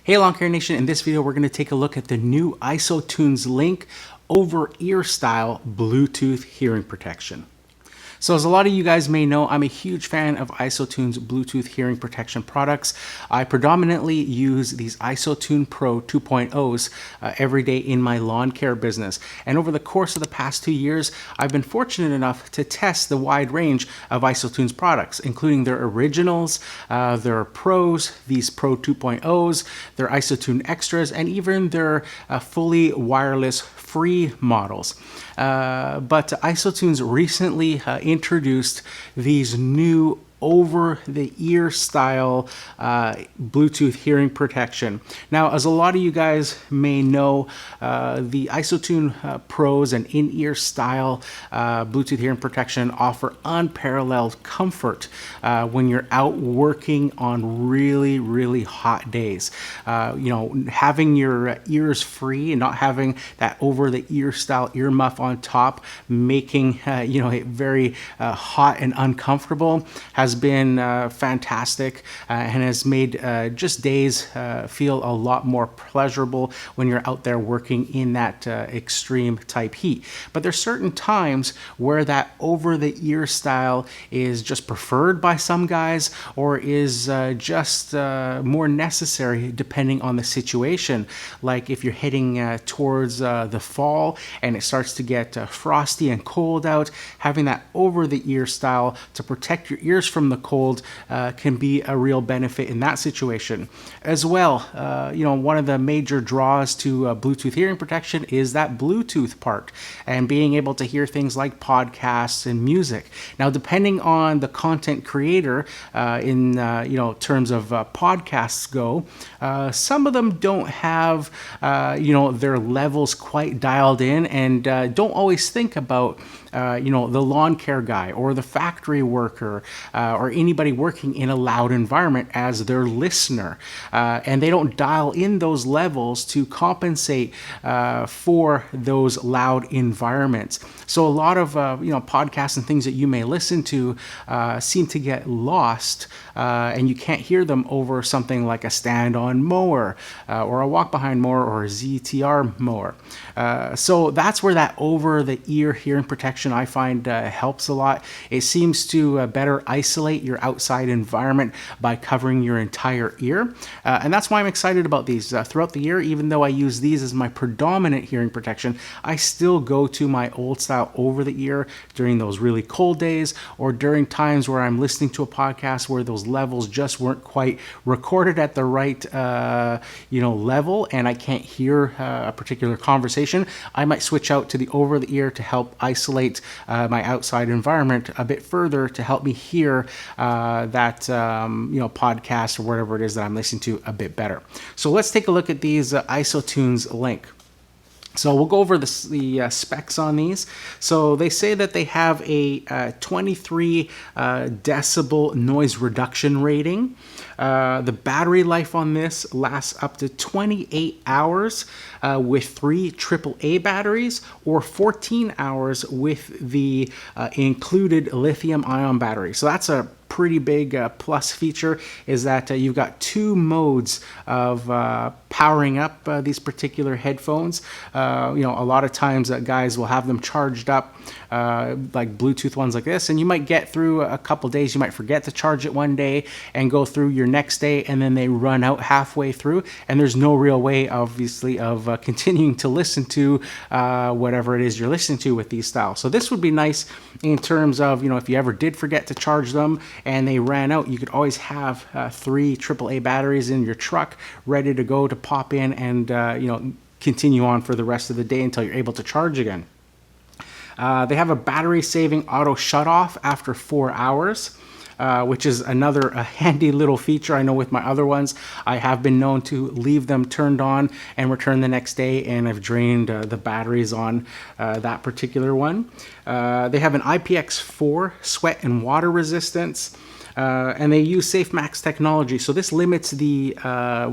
Hey Lawn Care Nation, in this video we're going to take a look at the new IsoTunes Link over-ear style Bluetooth hearing protection. So as a lot of you guys may know, I'm a huge fan of IsoTunes Bluetooth hearing protection products. I predominantly use these IsoTune Pro 2.0s every day in my lawn care business. And over the course of the past 2 years, I've been fortunate enough to test the wide range of IsoTunes products, including their originals, their Pros, these Pro 2.0s, their IsoTune Extras, and even their fully wireless free models. But IsoTunes recently introduced these new over-the-ear style Bluetooth hearing protection. Now, as a lot of you guys may know, the IsoTune Pros and in-ear style Bluetooth hearing protection offer unparalleled comfort when you're out working on really hot days. Having your ears free and not having that over-the-ear style earmuff on top, making it very hot and uncomfortable, has been fantastic and has made just days feel a lot more pleasurable when you're out there working in that extreme type heat. But there's certain times where that over-the-ear style is just preferred by some guys, or is just more necessary depending on the situation. Like if you're heading towards the fall and it starts to get frosty and cold out, having that over-the-ear style to protect your ears from the cold can be a real benefit in that situation. As well, one of the major draws to Bluetooth hearing protection is that Bluetooth part and being able to hear things like podcasts and music. Now, depending on the content creator, in terms of podcasts go, some of them don't have their levels quite dialed in, and don't always think about the lawn care guy or the factory worker or anybody working in a loud environment as their listener. And they don't dial in those levels to compensate for those loud environments. So a lot of podcasts and things that you may listen to seem to get lost, and you can't hear them over something like a stand-on mower or a walk-behind mower or a ZTR mower. So that's where that over-the-ear hearing protection I find helps a lot. It seems to better isolate your outside environment by covering your entire ear. And that's why I'm excited about these. Throughout the year, even though I use these as my predominant hearing protection, I still go to my old style over the ear during those really cold days, or during times where I'm listening to a podcast where those levels just weren't quite recorded at the right level, and I can't hear a particular conversation. I might switch out to the over the ear to help isolate my outside environment a bit further, to help me hear that podcast or whatever it is that I'm listening to a bit better. So let's take a look at these IsoTunes Link. So we'll go over the specs on these. So they say that they have a 23 decibel noise reduction rating. The battery life on this lasts up to 28 hours with 3 AAA batteries, or 14 hours with the included lithium-ion battery. So that's a pretty big plus feature, is that you've got 2 modes of powering up these particular headphones. A lot of times guys will have them charged up, like Bluetooth ones like this, and you might get through a couple days. You might forget to charge it one day and go through your next day, and then they run out halfway through, and there's no real way, obviously, of continuing to listen to whatever it is you're listening to with these styles. So this would be nice in terms of, if you ever did forget to charge them and they ran out, you could always have 3 AAA batteries in your truck ready to go to pop in and continue on for the rest of the day until you're able to charge again. They have a battery saving auto shut off after 4 hours. Which is another handy little feature. I know with my other ones, I have been known to leave them turned on and return the next day, and I've drained the batteries on that particular one. They have an IPX4 sweat and water resistance. And they use SafeMax technology. So this limits the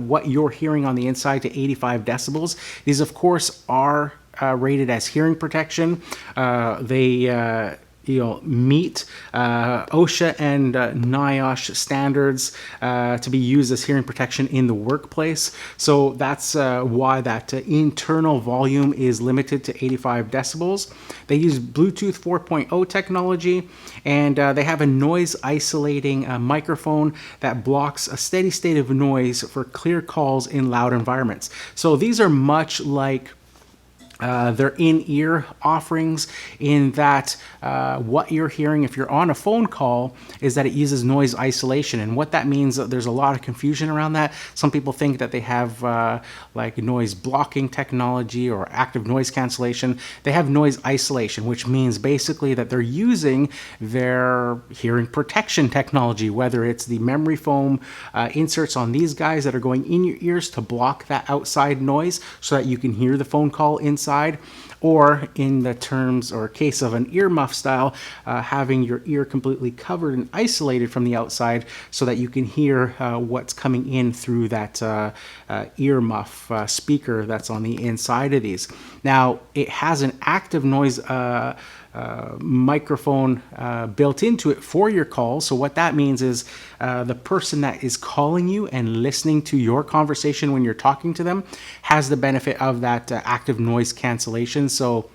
what you're hearing on the inside to 85 decibels. These, of course, are rated as hearing protection. They meet OSHA and NIOSH standards to be used as hearing protection in the workplace. So that's why that internal volume is limited to 85 decibels. They use Bluetooth 4.0 technology, and they have a noise isolating microphone that blocks a steady state of noise for clear calls in loud environments. So these are much like their in-ear offerings, in that what you're hearing if you're on a phone call is that it uses noise isolation. And what that means, there's a lot of confusion around that. Some people think that they have like noise blocking technology or active noise cancellation. They have noise isolation, which means basically that they're using their hearing protection technology, whether it's the memory foam inserts on these guys that are going in your ears to block that outside noise so that you can hear the phone call inside, or in the terms or case of an earmuff style, having your ear completely covered and isolated from the outside so that you can hear what's coming in through that earmuff speaker that's on the inside of these. Now, it has an active noise microphone built into it for your calls. So what that means is the person that is calling you and listening to your conversation when you're talking to them has the benefit of that active noise cancellation. So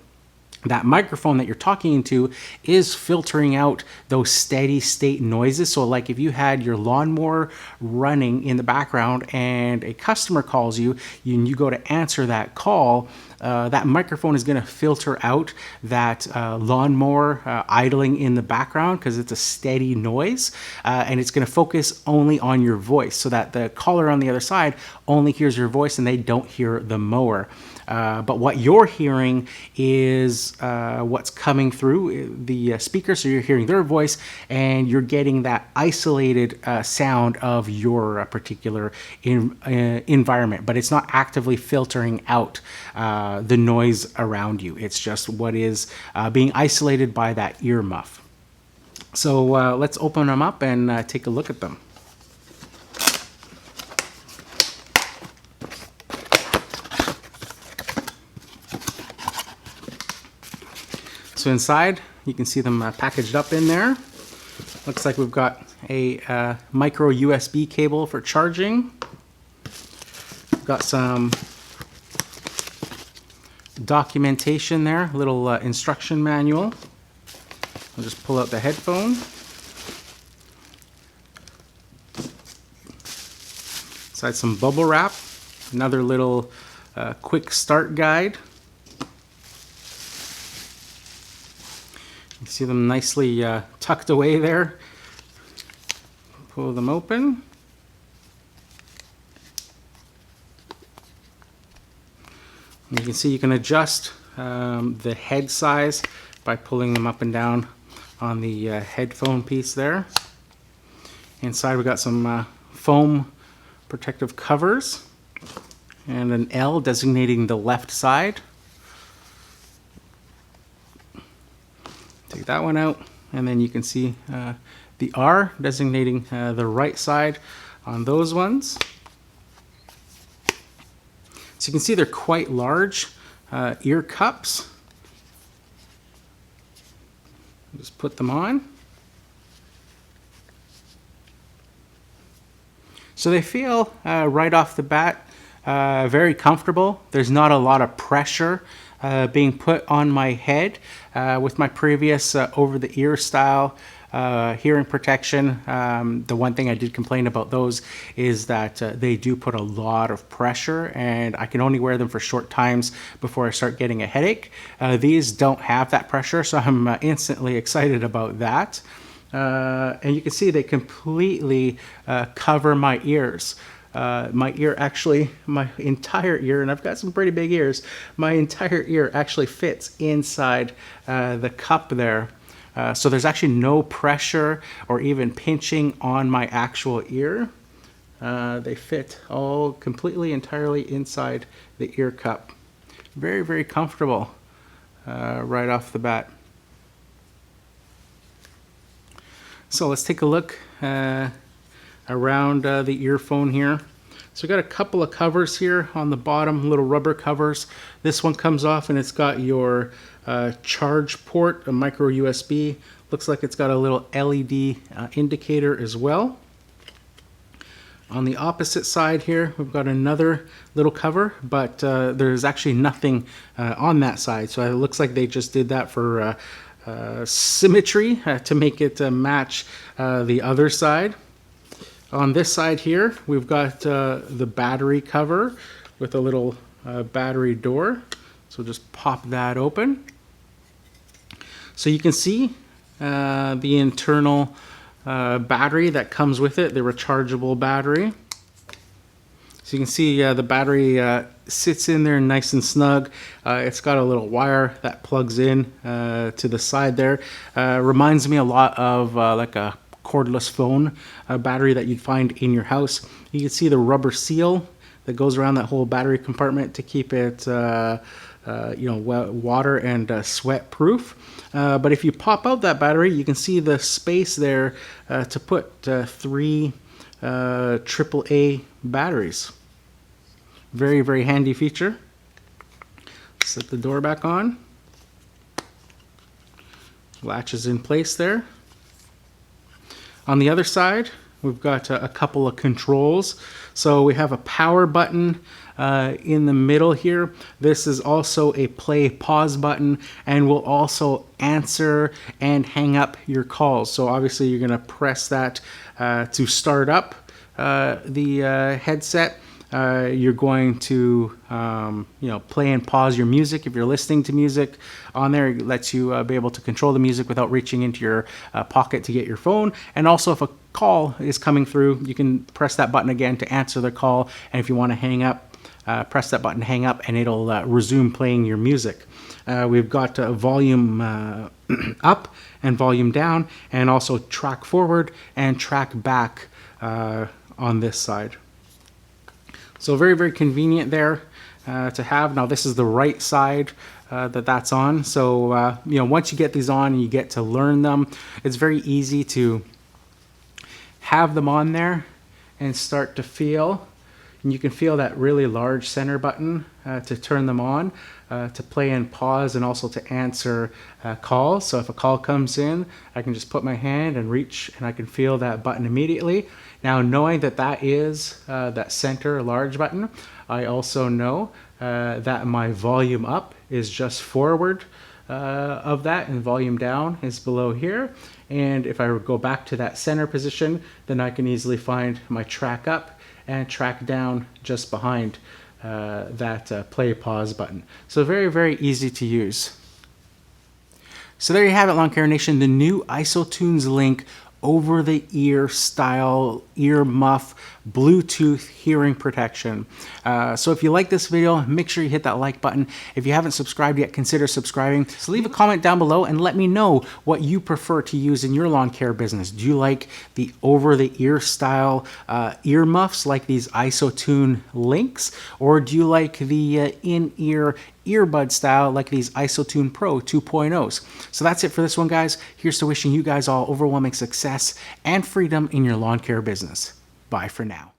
that microphone that you're talking into is filtering out those steady state noises. So like if you had your lawnmower running in the background and a customer calls you and you go to answer that call, that microphone is going to filter out that lawnmower idling in the background because it's a steady noise, and it's going to focus only on your voice so that the caller on the other side only hears your voice and they don't hear the mower. But what you're hearing is what's coming through the speaker, so you're hearing their voice and you're getting that isolated sound of your particular environment, but it's not actively filtering out the noise around you. It's just what is being isolated by that ear muff. So let's open them up and take a look at them. So inside, you can see them packaged up in there. Looks like we've got a micro USB cable for charging. We've got some documentation there, a little instruction manual. I'll just pull out the headphone. Inside some bubble wrap, another little quick start guide. You see them nicely tucked away there. Pull them open. And you can see you can adjust the head size by pulling them up and down on the headphone piece there. Inside we got some foam protective covers and an L designating the left side. Take that one out, and then you can see the R designating the right side on those ones. So you can see they're quite large ear cups. Just put them on. So they feel right off the bat very comfortable. There's not a lot of pressure being put on my head. With my previous over-the-ear style hearing protection, the one thing I did complain about those is that they do put a lot of pressure, and I can only wear them for short times before I start getting a headache. These don't have that pressure, so I'm instantly excited about that. And you can see they completely cover my ears. My entire ear, and I've got some pretty big ears, my entire ear actually fits inside the cup there. So there's actually no pressure or even pinching on my actual ear. They fit all completely, entirely inside the ear cup. Very, very comfortable right off the bat. So let's take a look around the earphone here. So we got a couple of covers here on the bottom, little rubber covers. This one comes off and it's got your charge port, a micro USB. Looks like it's got a little LED indicator as well. On the opposite side here, we've got another little cover, but there's actually nothing on that side. So it looks like they just did that for symmetry to make it match the other side. On this side here, we've got the battery cover with a little battery door. So just pop that open. So you can see the internal battery that comes with it, the rechargeable battery. So you can see the battery sits in there nice and snug. It's got a little wire that plugs in to the side there. Reminds me a lot of like a cordless phone battery that you'd find in your house. You can see the rubber seal that goes around that whole battery compartment to keep it water and sweat proof. But if you pop out that battery, you can see the space there to put 3 AAA batteries. Very, very handy feature. Set the door back on. Latches in place there. On the other side, we've got a couple of controls. So we have a power button in the middle here. This is also a play pause button and will also answer and hang up your calls. So obviously you're going to press that to start up the headset. You're going to play and pause your music if you're listening to music on there. It lets you be able to control the music without reaching into your pocket to get your phone. And also if a call is coming through, you can press that button again to answer the call. And if you want to hang up, press that button, hang up, and it'll resume playing your music. We've got volume up and volume down, and also track forward and track back on this side. So very, very convenient there to have. Now this is the right side that's on. So once you get these on and you get to learn them, it's very easy to have them on there and start to feel. And you can feel that really large center button to turn them on, to play and pause, and also to answer calls. So if a call comes in, I can just put my hand and reach, and I can feel that button immediately. Now, knowing that that is that center large button, I also know that my volume up is just forward of that, and volume down is below here. And if I go back to that center position, then I can easily find my track up and track down just behind that play pause button. So very, very easy to use. So there you have it, Lawn Care Nation, the new IsoTunes Link over-the-ear style ear muff Bluetooth hearing protection. So if you like this video, make sure you hit that like button. If you haven't subscribed yet, consider subscribing. So leave a comment down below and let me know what you prefer to use in your lawn care business. Do you like the over-the-ear style ear muffs like these IsoTune Links, or do you like the in-ear earbud style like these IsoTune Pro 2.0s? So that's it for this one, guys. Here's to wishing you guys all overwhelming success and freedom in your lawn care business. Bye for now.